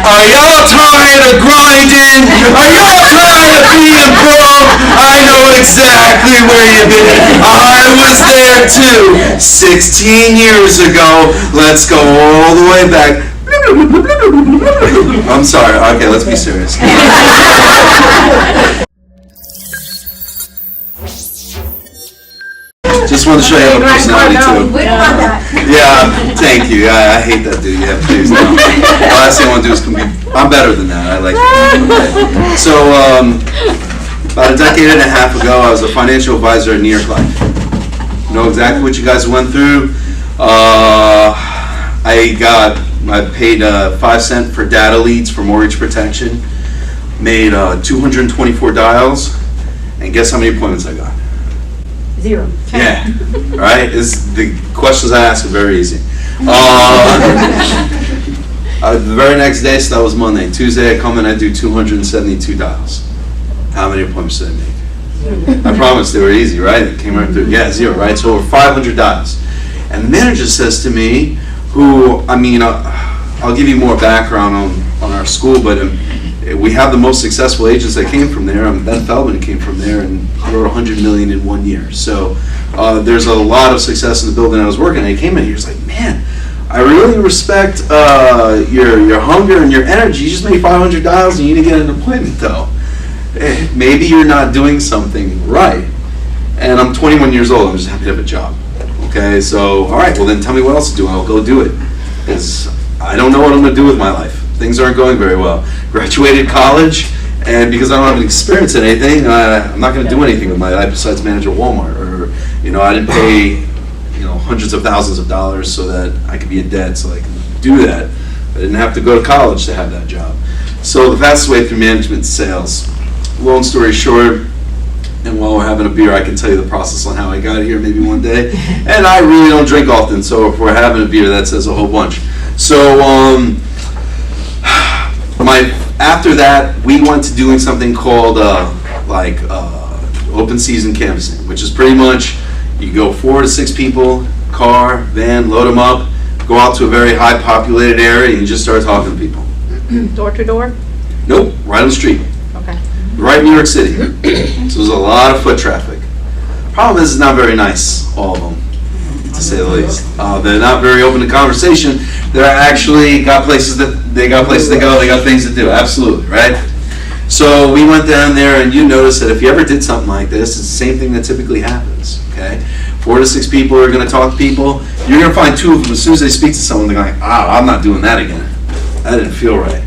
Are y'all tired of grinding? Are y'all tired of being broke? I know exactly where you've been. I was there too, 16 years ago. Let's go all the way back. I'm sorry. Okay, let's be serious. Just wanted to show you I have a personality too. We don't want that. Yeah, thank you. I hate that dude. Yeah, please no. The last thing I want to do is compete. I'm better than that. I like that. Okay. So, about a decade and a half ago, I was a financial advisor at New York Life. You know exactly what you guys went through. I paid 5 cents for data leads for mortgage protection. Made 224 dials, and guess how many appointments I got? 0. Yeah, right? The questions I ask are very easy. The very next day, so that was Monday. Tuesday, I come in, I do 272 dials. How many appointments did I make? I promise they were easy, right? It came right through. Yeah, 0, right? So over 500 dials. And the manager says to me, I'll give you more background on our school, but we have the most successful agents that came from there. Ben Feldman came from there and wrote 100 million in 1 year. So there's a lot of success in the building I was working at. He came in, he was like, man, I really respect your hunger and your energy. You just made 500 dials and you need to get an appointment though. Maybe you're not doing something right. And I'm 21 years old, I'm just happy to have a job. Okay, so all right, well then tell me what else to do. I'll go do it. Because I don't know what I'm going to do with my life. Things aren't going very well. Graduated college, and because I don't have any experience in anything, I'm not going to do anything with my life besides manage at Walmart. Or, I didn't pay, hundreds of thousands of dollars so that I could be in debt so I could do that. I didn't have to go to college to have that job. So the fastest way through management is sales. Long story short, and while we're having a beer, I can tell you the process on how I got here maybe one day. And I really don't drink often, so if we're having a beer, that says a whole bunch. So, after that, we went to doing something called open season canvassing, which is pretty much you go 4 to 6 people, car, van, load them up, go out to a very high populated area, and you just start talking to people. Door to door? Nope, right on the street. Okay. Right in New York City. So there's a lot of foot traffic. Problem is, it's not very nice, all of them, to say the least. They're not very open to conversation. They're actually got places to go, they got things to do, absolutely, right? So we went down there, and you notice that if you ever did something like this, it's the same thing that typically happens, okay? 4 to 6 people are going to talk to people. You're going to find 2 of them, as soon as they speak to someone, they're going, I'm not doing that again. That didn't feel right.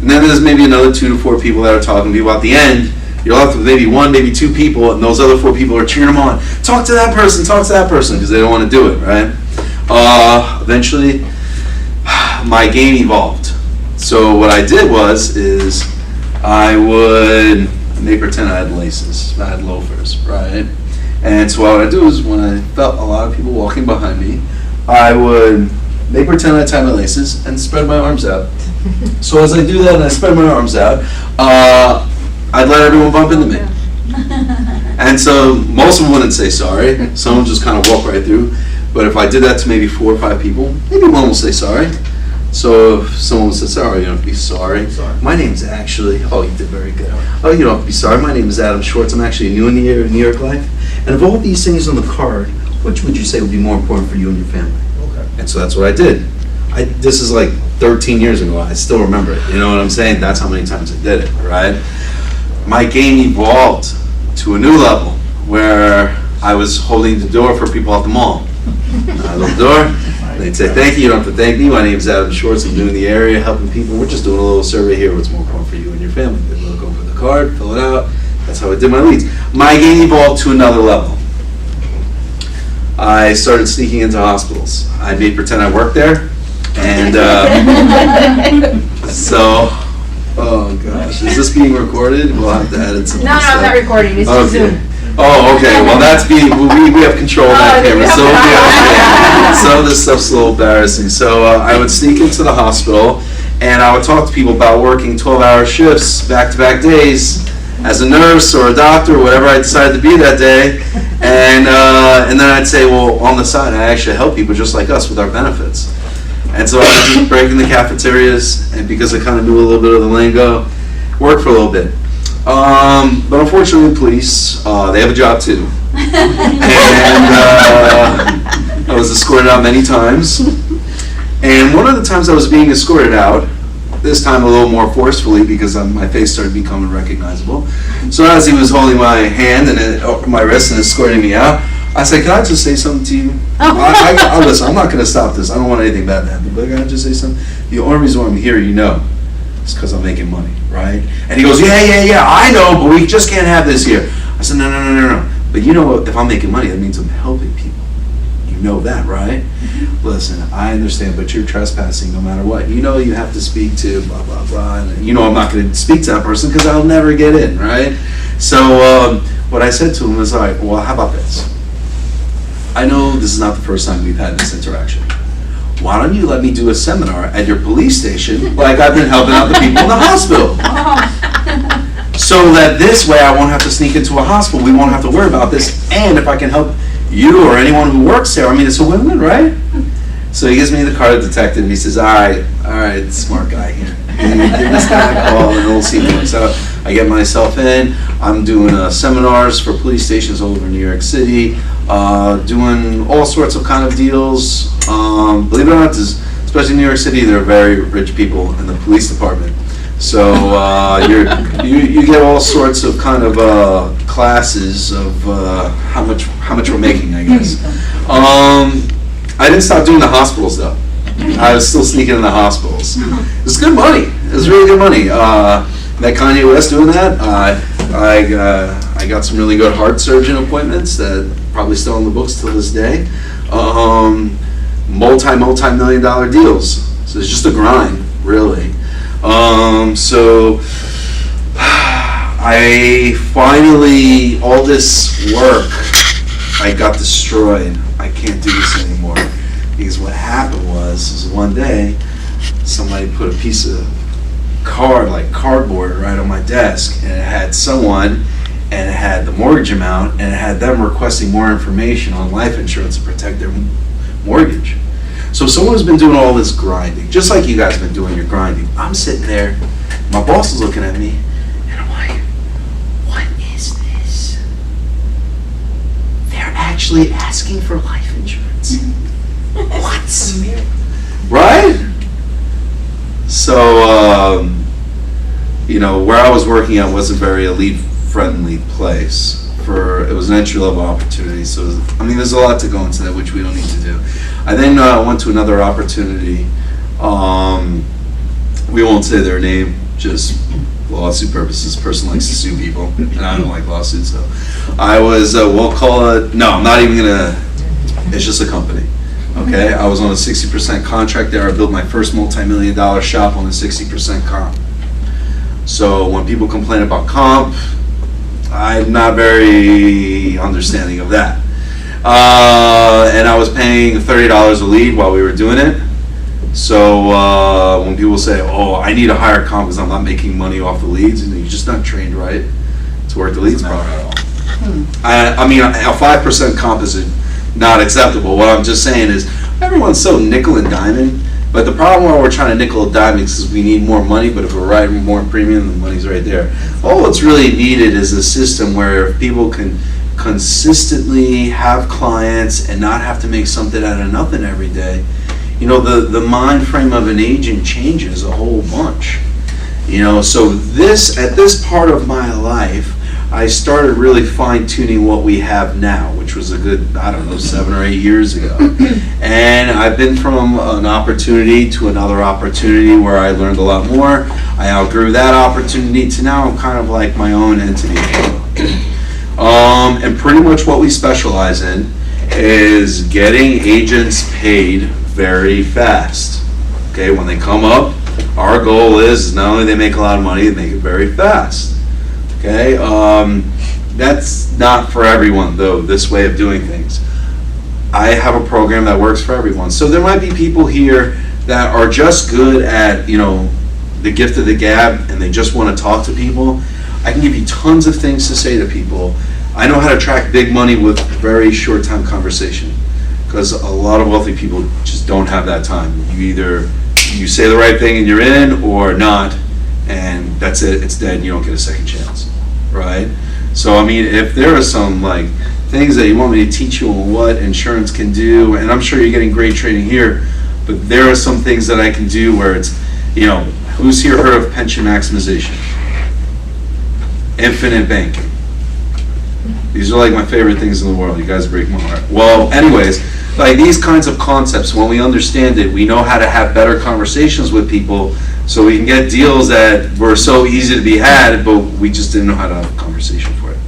And then there's maybe another 2 to 4 people that are talking to people. At the end, you're left with maybe 1, maybe 2 people, and those other 4 people are cheering them on. Talk to that person, because they don't want to do it, right? Eventually, my game evolved. So what I did is I would make pretend I had laces, I had loafers, right? And so what I do is when I felt a lot of people walking behind me, I would make pretend I tied my laces and spread my arms out. So as I do that and I spread my arms out, I'd let everyone bump into me. And so most of them wouldn't say sorry. Some would just kind of walk right through. But if I did that to maybe 4 or 5 people, maybe one will say sorry. So if someone says, sorry, you don't have to be sorry. My name's actually, you did very good. Oh, you don't have to be sorry. My name is Adam Schwartz. I'm actually new in the area of New York Life. And of all these things on the card, which would you say would be more important for you and your family? Okay. And so that's what I did. This is like 13 years ago. I still remember it. You know what I'm saying? That's how many times I did it, right? My game evolved to a new level where I was holding the door for people at the mall. I opened the door. They'd say, thank you, you don't have to thank me. My name's Adam Schwartz. I'm new in the area, helping people. We're just doing a little survey here. What's more important for you and your family? They look over the card, fill it out. That's how I did my leads. My game evolved to another level. I started sneaking into hospitals. I made pretend I worked there. And oh gosh, is this being recorded? We'll have to edit some No, I'm not recording. It's just Zoom. Oh, okay. Well, that's being, we have control of that camera, so some of this stuff's a little embarrassing. So I would sneak into the hospital, and I would talk to people about working 12-hour shifts, back-to-back days, as a nurse or a doctor or whatever I decided to be that day. And then I'd say, well, on the side, I actually help people just like us with our benefits. And so I was just breaking the cafeterias, and because I kind of knew a little bit of the lingo, worked for a little bit. But unfortunately, the police, they have a job too. And I was escorted out many times. And one of the times I was being escorted out, this time a little more forcefully because my face started becoming recognizable. So as he was holding my hand and my wrist and escorting me out, I said, "Can I just say something to you?" Listen, I'm not going to stop this. I don't want anything bad to happen, but can I just say something? The only reason why I'm here, is because I'm making money, right? And he goes, yeah, I know, but we just can't have this here. I said, no. But if I'm making money, that means I'm helping people. You know that, right? Listen, I understand, but you're trespassing no matter what. You have to speak to blah, blah, blah. And I'm not going to speak to that person because I'll never get in, right? So what I said to him was, all right, well, how about this? I know this is not the first time we've had this interaction. Why don't you let me do a seminar at your police station like I've been helping out the people in the hospital? So that this way I won't have to sneak into a hospital. We won't have to worry about this. And if I can help you or anyone who works there, it's a win-win, right? So he gives me the card of detective and he says, all right, smart guy here. Give this guy a call and we'll see what works out. I get myself in. I'm doing seminars for police stations all over New York City, doing all sorts of kind of deals. Believe it or not, especially in New York City, there are very rich people in the police department. So you get all sorts of kind of classes of how much we're making, I guess. I didn't stop doing the hospitals though. I was still sneaking in the hospitals. It was good money. It was really good money. Met Kanye West doing that. I got some really good heart surgeon appointments that probably still on the books till this day. Multi-million dollar deals. So it's just a grind, really. So I finally, all this work, I got destroyed. I can't do this anymore. Because what happened was one day, somebody put a piece of cardboard right on my desk, and it had someone, and it had the mortgage amount, and it had them requesting more information on life insurance to protect their mortgage. So someone's been doing all this grinding, just like you guys have been doing your grinding. I'm sitting there, my boss is looking at me, and I'm like, what is this? They're actually asking for life insurance. What? Right? So, where I was working at wasn't very elite-friendly place. It was an entry-level opportunity, so there's a lot to go into that, which we don't need to do. I then went to another opportunity. We won't say their name, just lawsuit purposes. Person likes to sue people, and I don't like lawsuits, so I was, we'll call it, no, I'm not even gonna, it's just a company. Okay, I was on a 60% contract there. I built my first multi-million dollar shop on a 60% comp. So when people complain about comp, I'm not very understanding of that. And I was paying $30 a lead while we were doing it. So when people say, oh, I need a higher comp because I'm not making money off the leads, you're just not trained right to work the leads properly. I mean, a 5% comp is not acceptable. What I'm just saying is everyone's so nickel and diamond. But the problem why we're trying to nickel and dime is we need more money, but if we're writing more premium, the money's right there. All what's really needed is a system where people can consistently have clients and not have to make something out of nothing every day. The mind frame of an agent changes a whole bunch. So at this part of my life, I started really fine-tuning what we have now, which was a good, 7 or 8 years ago. And I've been from an opportunity to another opportunity where I learned a lot more. I outgrew that opportunity to now I'm kind of like my own entity. And pretty much what we specialize in is getting agents paid very fast. Okay, when they come up, our goal is not only they make a lot of money, they make it very fast. Okay, that's not for everyone though, this way of doing things. I have a program that works for everyone. So there might be people here that are just good at, the gift of the gab and they just want to talk to people. I can give you tons of things to say to people. I know how to attract big money with very short time conversation. because a lot of wealthy people just don't have that time. You say the right thing and you're in, or not, and that's it, it's dead, and you don't get a second chance, right? So I mean, if there are some like things that you want me to teach you on what insurance can do, and I'm sure you're getting great training here, but there are some things that I can do where it's, who's here heard of pension maximization? Infinite banking. These are like my favorite things in the world. You guys break my heart. Well, anyways, like these kinds of concepts, when we understand it, we know how to have better conversations with people, so we can get deals that were so easy to be had, but we just didn't know how to have a conversation for it.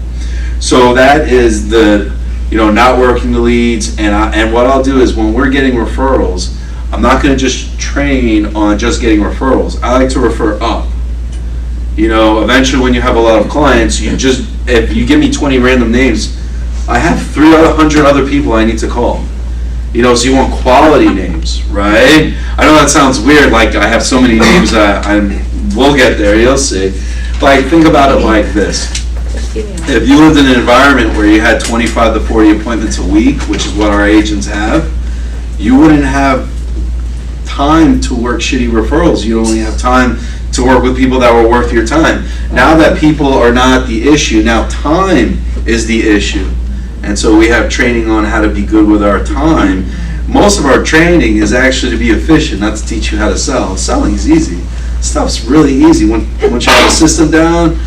So that is the, not working the leads, and what I'll do is when we're getting referrals, I'm not going to just train on just getting referrals. I like to refer up. Eventually when you have a lot of clients, if you give me 20 random names, I have 300 other people I need to call. So you want quality names, right? I know that sounds weird, like I have so many names, we'll get there, you'll see. Like, think about it like this. If you lived in an environment where you had 25 to 40 appointments a week, which is what our agents have, you wouldn't have time to work shitty referrals. You'd only have time to work with people that were worth your time. Now that people are not the issue, now time is the issue. And so we have training on how to be good with our time. Most of our training is actually to be efficient, not to teach you how to sell. Selling is easy. Stuff's really easy once you have a system down.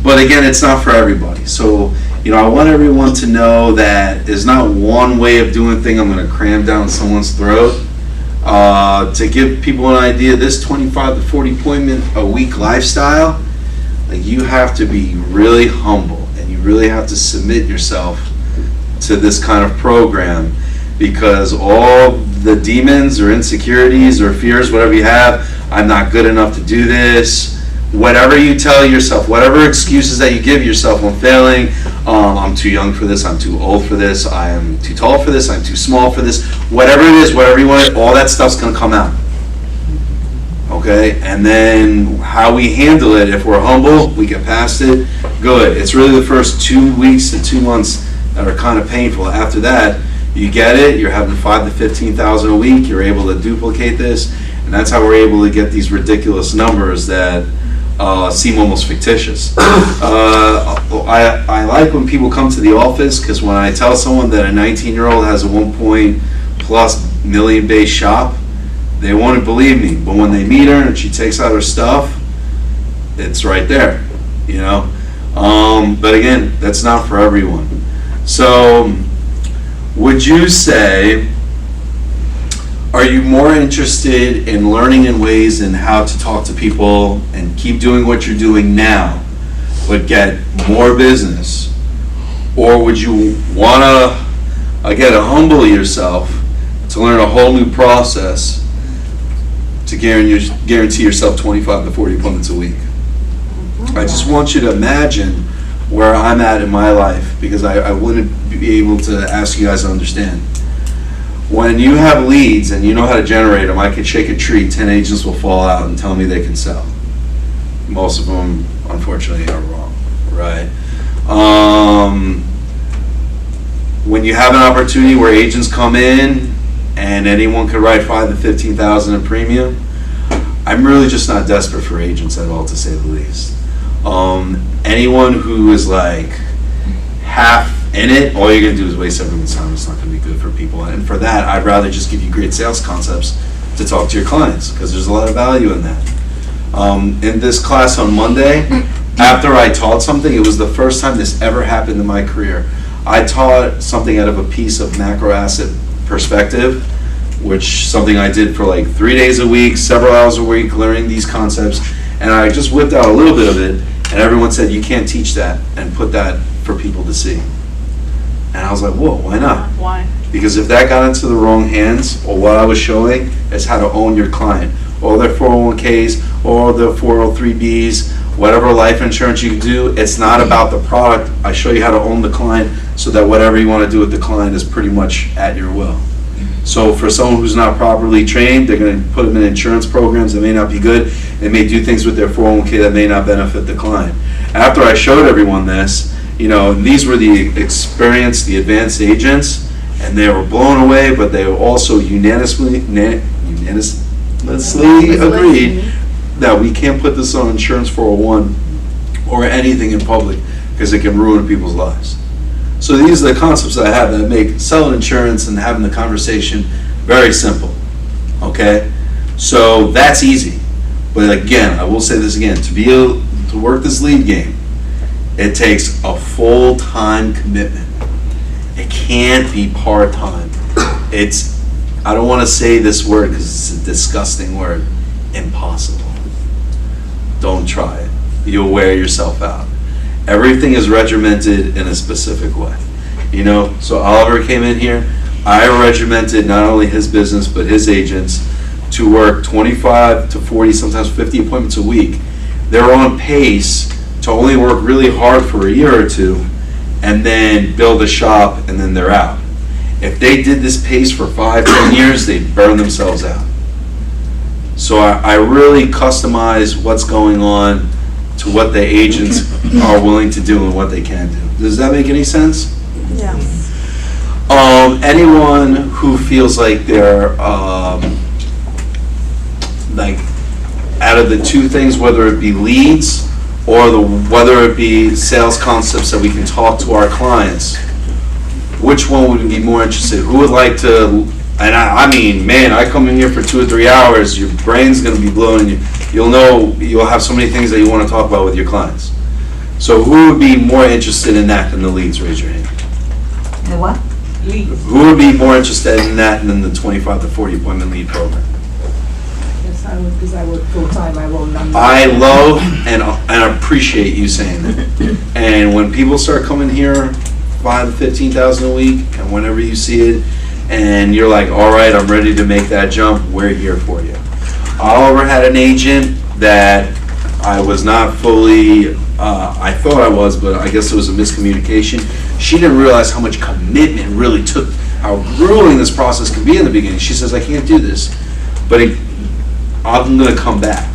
But again, it's not for everybody. So, I want everyone to know that there's not one way of doing things I'm going to cram down someone's throat. To give people an idea, this 25 to 40 appointment a week lifestyle, like you have to be really humble. You really have to submit yourself to this kind of program, because all the demons or insecurities or fears, whatever you have, I'm not good enough to do this, whatever you tell yourself, whatever excuses that you give yourself when failing, I'm too young for this, I'm too old for this, I am too tall for this, I'm too small for this, whatever it is, whatever you want, all that stuff's going to come out. Okay, and then how we handle it, if we're humble, we get past it, good. It's really the first 2 weeks to 2 months that are kind of painful. After that, you get it, you're having 5 to 15,000 a week, you're able to duplicate this, and that's how we're able to get these ridiculous numbers that seem almost fictitious. I like when people come to the office, because when I tell someone that a 19-year-old has a 1+ million base shop, they won't believe me, but when they meet her and she takes out her stuff, it's right there, But again, that's not for everyone. So, would you say, are you more interested in learning in ways in how to talk to people and keep doing what you're doing now, but get more business? Or would you want to, again, humble yourself to learn a whole new process to guarantee yourself 25 to 40 appointments a week? I just want you to imagine where I'm at in my life, because I wouldn't be able to ask you guys to understand. When you have leads and you know how to generate them, I could shake a tree, 10 agents will fall out and tell me they can sell. Most of them, unfortunately, are wrong, right? When you have an opportunity where agents come in and anyone could write 5 to 15,000 in premium, I'm really just not desperate for agents at all, to say the least. Anyone who is like half in it, all you're going to do is waste everyone's time. It's not going to be good for people. And for that, I'd rather just give you great sales concepts to talk to your clients, because there's a lot of value in that. In this class on Monday, after I taught something, it was the first time this ever happened in my career. I taught something out of a piece of macro asset perspective, which something I did for like 3 days a week, several hours a week, learning these concepts, and I just whipped out a little bit of it, and everyone said, you can't teach that and put that for people to see. And I was like, whoa, why not? Why? Because if that got into the wrong hands, or what I was showing is how to own your client, or their 401ks, or the 403bs, whatever life insurance you can do, it's not about the product. I show you how to own the client so that whatever you want to do with the client is pretty much at your will. So for someone who's not properly trained, they're going to put them in insurance programs that may not be good. They may do things with their 401k that may not benefit the client. After I showed everyone this, these were the experienced, the advanced agents, And they were blown away, but they also unanimously agreed that we can't put this on Insurance 401 or anything in public because it can ruin people's lives. So these are the concepts that I have that make selling insurance and having the conversation very simple, okay? So that's easy. But again, I will say this again, to be able to work this lead game, it takes a full-time commitment. It can't be part-time. It's, I don't want to say this word because it's a disgusting word, impossible. Don't try it. You'll wear yourself out. Everything is regimented in a specific way. You know, so Oliver came in here, I regimented not only his business but his agents to work 25 to 40, sometimes 50 appointments a week. They're on pace to only work really hard for a year or two and then build a shop and then they're out. If they did this pace for 5-10 years, they'd burn themselves out. So I really customize what's going on to what the agents are willing to do and what they can do. Does that make any sense? Yeah. Anyone who feels like they're like out of the two things, whether it be leads or whether it be sales concepts that we can talk to our clients, which one would be more interested? Who would like to? And I mean, man, I come in here for 2 or 3 hours, your brain's gonna be blown, and you'll have so many things that you wanna talk about with your clients. So who would be more interested in that than the leads? Raise your hand. The what? Who would be more interested in that than the 25 to 40 appointment lead program? Yes, I would, because I work full-time, I will not. I love and appreciate you saying that. And when people start coming here, 5,000 to 15,000 a week, and whenever you see it, and you're like, all right, I'm ready to make that jump, we're here for you. Oliver had an agent that I was not fully, I thought I was, but I guess it was a miscommunication. She didn't realize how much commitment it really took, how grueling this process can be in the beginning. She says, I can't do this, but I'm gonna come back.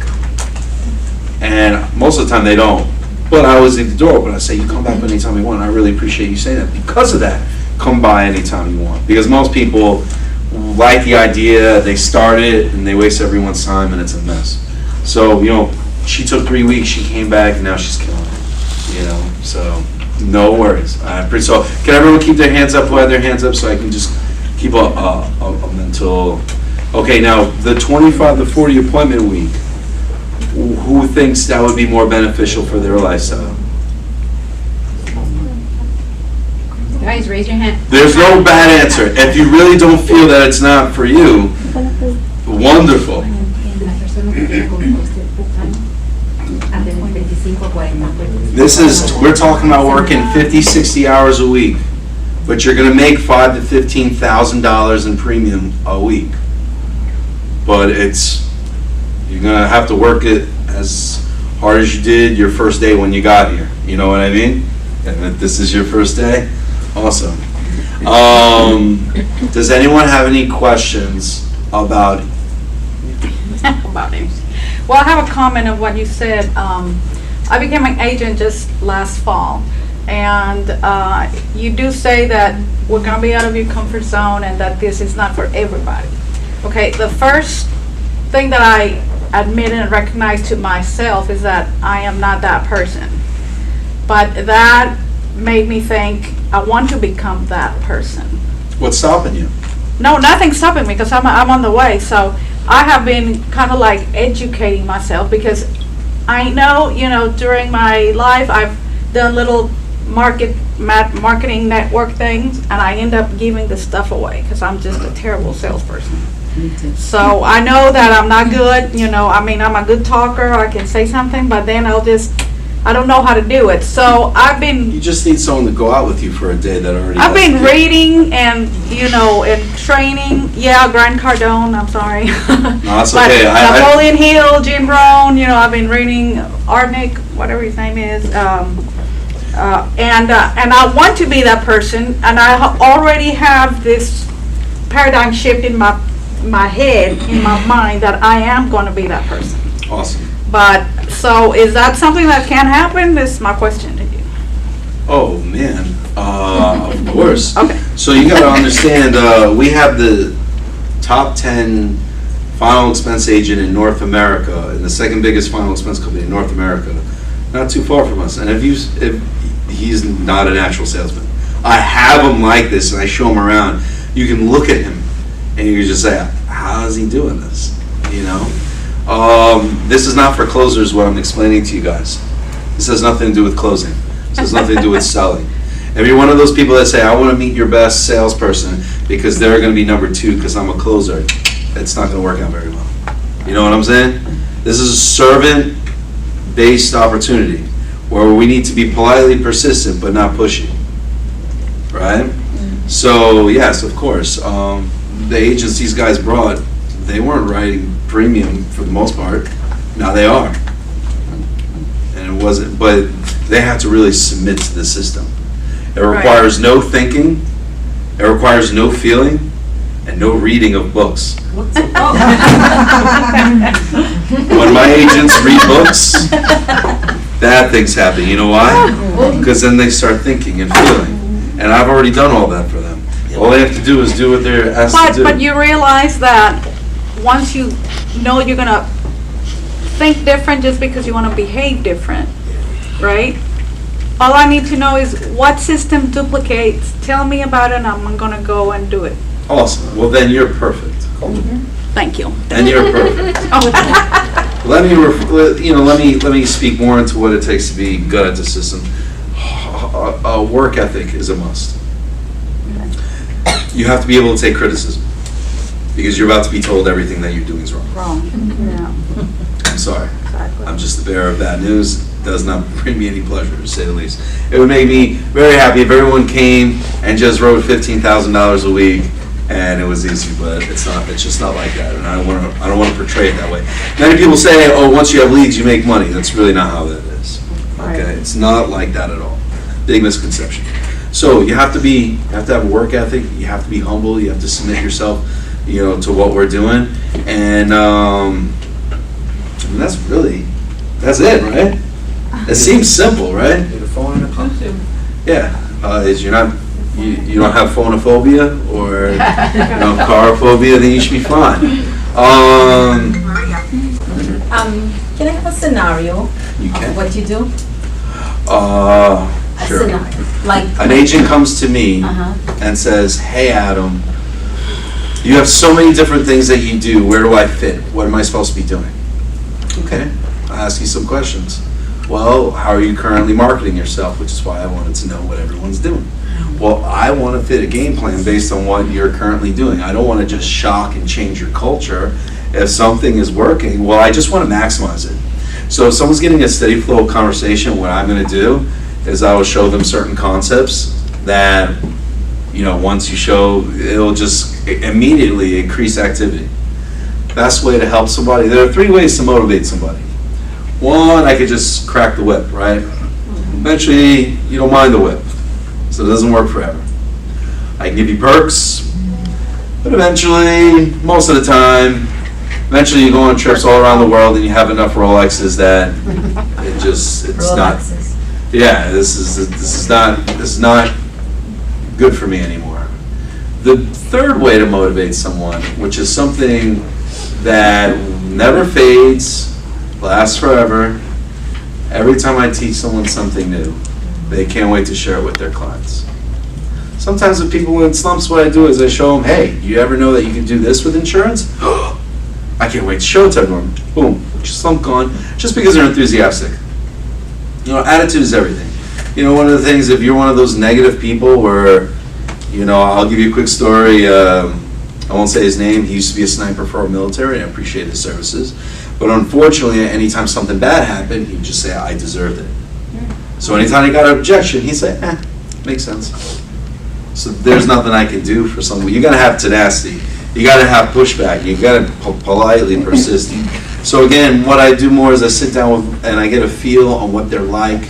And most of the time they don't. But I always leave the door open. I say, you come back anytime you want. I really appreciate you saying that. Because of that, come by anytime you want. Because most people like the idea, they start it, and they waste everyone's time, and it's a mess. So, you know, she took 3 weeks, she came back, and now she's killing it. You know, so no worries. So can everyone keep their hands up, who had their hands up, so I can just keep a mental. Okay, now the 25 to 40 appointment week. Who thinks that would be more beneficial for their lifestyle? Guys, raise your hand. There's no bad answer. If you really don't feel that it's not for you, wonderful. This is, we're talking about working 50, 60 hours a week, but you're gonna make $5,000 to $15,000 in premium a week. But you're gonna have to work it as hard as you did your first day when you got here. You know what I mean? And if this is your first day, awesome. Does anyone have any questions about? About it. Well, I have a comment of what you said. I became an agent just last fall, and you do say that we're gonna be out of your comfort zone and that this is not for everybody. Okay, the first thing that I admit and recognize to myself is that I am not that person. But that made me think I want to become that person. What's stopping you? No, nothing's stopping me because I'm on the way. So I have been kind of like educating myself because I know, you know, during my life I've done little marketing network things, and I end up giving the stuff away because I'm just a terrible salesperson. So I know that I'm not good, you know, I mean, I'm a good talker, I can say something, but then I don't know how to do it. So You just need someone to go out with you for a day that already. I've been reading and, you know, and training. Yeah, Grant Cardone, I'm sorry. No, that's But okay. Napoleon Hill, Jim Brown, you know, I've been reading Arnick, whatever his name is. And I want to be that person, and I already have this paradigm shift in my head, in my mind, that I am going to be that person. Awesome. But, so is that something that can happen? This is my question to you. Oh, man, of course. Okay. So you gotta understand, we have the top 10 final expense agent in North America, and the second biggest final expense company in North America, not too far from us. And if he's not a natural salesman. I have him like this, and I show him around. You can look at him, and you can just say, how is he doing this? You know? This is not for closers, what I'm explaining to you guys. This has nothing to do with closing. This has nothing to do with selling. If you're one of those people that say, I want to meet your best salesperson because they're going to be number 2 because I'm a closer, it's not going to work out very well. You know what I'm saying? This is a servant-based opportunity where we need to be politely persistent but not pushy. Right? So, yes, of course. The agents these guys brought, they weren't writing premium for the most part. Now they are. And it wasn't, but they have to really submit to the system. It requires no thinking, it requires no feeling, and no reading of books. When my agents read books, bad things happen. You know why? Because then they start thinking and feeling. And I've already done all that for them. All they have to do is do what they're asked to do. But you realize that once you know you're going to think different just because you want to behave different, right? All I need to know is what system duplicates. Tell me about it and I'm going to go and do it. Awesome. Well, then you're perfect. Thank you. And you're perfect. Let me speak more into what it takes to be good at the system. A work ethic is a must. You have to be able to take criticism because you're about to be told everything that you're doing is wrong. Yeah. I'm sorry. Exactly. I'm just the bearer of bad news. Does not bring me any pleasure, to say the least. It would make me very happy if everyone came and just wrote $15,000 a week and it was easy, but it's not. It's just not like that, and I don't want to portray it that way. Many people say, "Oh, once you have leads, you make money." That's really not how that is. Okay, it's not like that at all. Big misconception. So you have to have a work ethic. You have to be humble. You have to submit yourself, to what we're doing, and that's it, right? It seems simple, right? Get a phone and a car. Yeah. You don't have phonophobia or carophobia, then you should be fine. Can I have a scenario You can. of what you do? A Sure. scenario, like An agent comes to me Uh-huh. and says, "Hey, Adam, you have so many different things that you do. Where do I fit? What am I supposed to be doing?" Okay, I ask you some questions. Well, how are you currently marketing yourself? Which is why I wanted to know what everyone's doing. Well, I want to fit a game plan based on what you're currently doing. I don't want to just shock and change your culture. If something is working, well, I just want to maximize it. So if someone's getting a steady flow of conversation, what I'm going to do is I will show them certain concepts that, once you show, it'll just immediately increase activity. Best way to help somebody, there are 3 ways to motivate somebody. One, I could just crack the whip, right? Eventually, you don't mind the whip, so it doesn't work forever. I can give you perks, but eventually, most of the time, you go on trips all around the world and you have enough Rolexes that it's not. Yeah, this is not good for me anymore. The third way to motivate someone, which is something that never fades, lasts forever. Every time I teach someone something new, they can't wait to share it with their clients. Sometimes with people in slumps, what I do is I show them, "Hey, do you ever know that you can do this with insurance?" I can't wait to show it to everyone. Boom, slump gone, just because they're enthusiastic. Attitude is everything. One of the things, if you're one of those negative people where, I'll give you a quick story. I won't say his name. He used to be a sniper for our military, and I appreciate his services. But unfortunately, anytime something bad happened, he'd just say, "I deserved it." So anytime he got an objection, he'd say, makes sense. So there's nothing I can do for someone. You gotta have tenacity. You gotta have pushback. You gotta politely persist. So again, what I do more is I sit down with, and I get a feel on what they're like,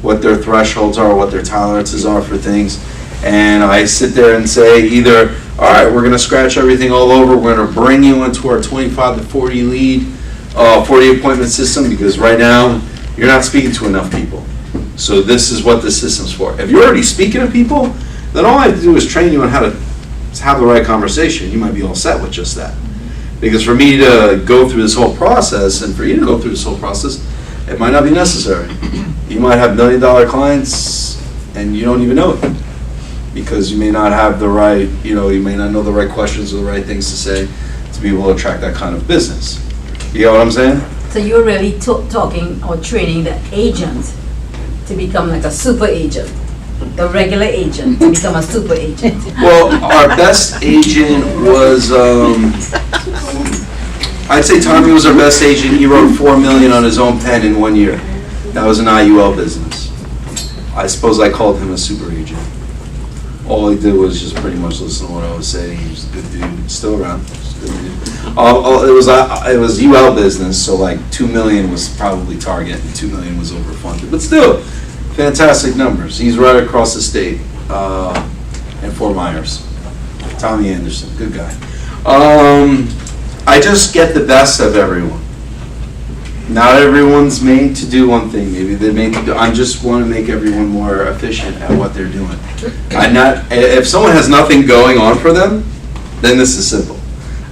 what their thresholds are, what their tolerances are for things. And I sit there and say either, all right, we're gonna scratch everything all over. We're gonna bring you into our 25 to 40 lead, 40 appointment system, because right now, you're not speaking to enough people. So this is what the system's for. If you're already speaking to people, then all I have to do is train you on how to have the right conversation. You might be all set with just that. Because for me to go through this whole process, and for you to go through this whole process, it might not be necessary. You might have $1 million clients, and you don't even know it. Because you may not have the right, you may not know the right questions or the right things to say to be able to attract that kind of business. You get what I'm saying? So you're really talking or training the agent to become like a super agent, the regular agent to become a super agent. Well, our best agent was, I'd say Tommy was our best agent. He wrote $4 million on his own pen in 1 year. That was an IUL business. I suppose I called him a super agent. All he did was just pretty much listen to what I was saying. He was a good dude, still around. Just a good dude. It was UL business, so like 2 million was probably target and 2 million was overfunded. But still, fantastic numbers. He's right across the state in Fort Myers. Tommy Anderson, good guy. I just get the best of everyone. Not everyone's made to do one thing. Maybe they're made to do. I just want to make everyone more efficient at what they're doing. If someone has nothing going on for them, then this is simple.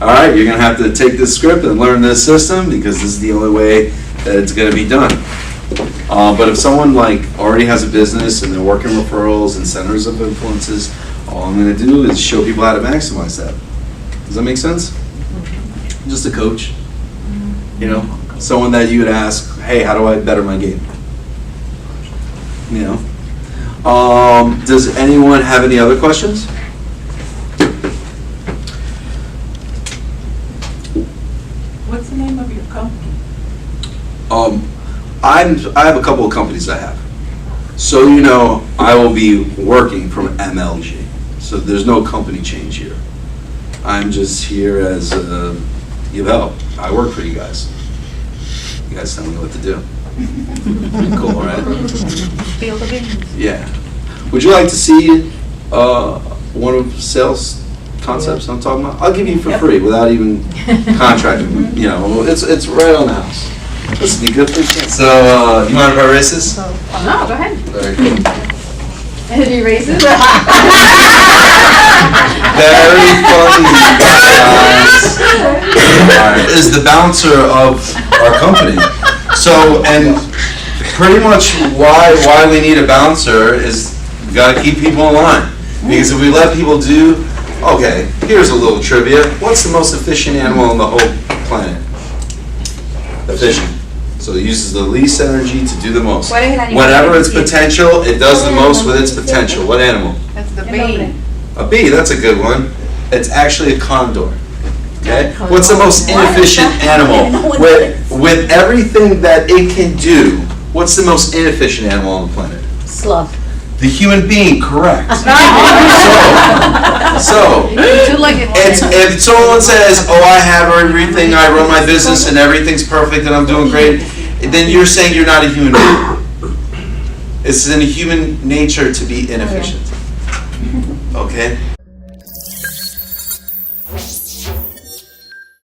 All right, you're gonna have to take this script and learn this system because this is the only way that it's gonna be done. But if someone already has a business and they're working referrals and centers of influences, all I'm gonna do is show people how to maximize that. Does that make sense? Just a coach, someone that you would ask, hey, how do I better my game? Does anyone have any other questions? What's the name of your company? I have a couple of companies I have. So I will be working from MLG. So there's no company change here. I'm just here as you help. I work for you guys. You guys tell me what to do. Cool, right? Feel the beans. Yeah. Would you like to see one of the sales concepts I'm talking about? I'll give you for free without even contracting. It's right on the house. This would be good for you. So, you mind if I erase this? No, go ahead. Very good. Did you raise it? Very funny, guys. Alright, is the bouncer of our company. So, and pretty much why we need a bouncer is we gotta keep people in line. Because if we let people do, okay, here's a little trivia. What's the most efficient animal on the whole planet? Efficient. So it uses the least energy to do the most. What animal? Whenever it's potential, it does the most with its potential. What animal? That's the bee. A bee, that's a good one. It's actually a condor. Okay? What's the most inefficient animal? With everything that it can do, what's the most inefficient animal on the planet? Sloth. The human being, correct. So, if someone says, oh, I have everything, I run my business and everything's perfect and I'm doing great, then you're saying you're not a human being. It's in human nature to be inefficient. Okay?